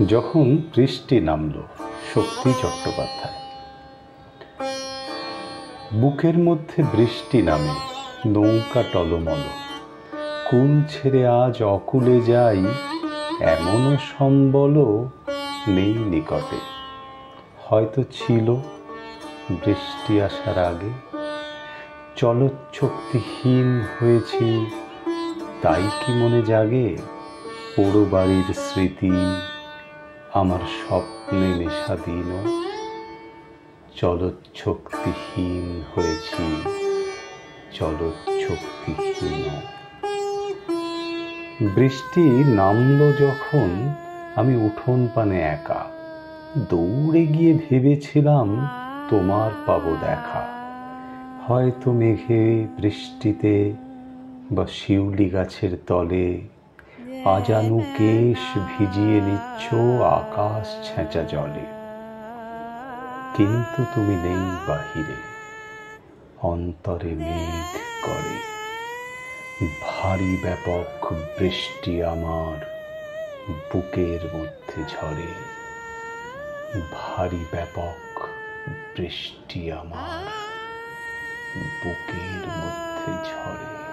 যখন বৃষ্টি নামল, শক্তি চট্টোপাধ্যায়। বুকের মধ্যে বৃষ্টি নামে, নৌকা টলমল, কুল ছেড়ে আজ অকুলে যাই, এমনও সম্বল নেই নিকটে। হয়তো ছিল বৃষ্টি আসার আগে, চলচ্চক্তিহীন হয়েছি, তাই কি মনে জাগে পোড়ো বাড়ির স্মৃতি, আমার স্বপ্নে নেশাদীন। চলচ্চক্তিহীন হয়েছি, চলচ্চক্তিহীন। বৃষ্টি নামল যখন আমি উঠোন পানে একা, দৌড়ে গিয়ে ভেবেছিলাম তোমার পাবো দেখা। হয়তো মেঘে বৃষ্টিতে বা শিউলি গাছের তলে আজানু কেশ ভিজিয়ে নিচ্ছ আকাশ ছেঁচা জলে। কিন্তু তুমি নেই বাহিরে, অন্তরে মেঘ করে। ভারী ব্যাপক বৃষ্টি আমার বুকের মধ্যে ঝরে। ভারী ব্যাপক বৃষ্টি আমার বুকের মধ্যে ঝরে।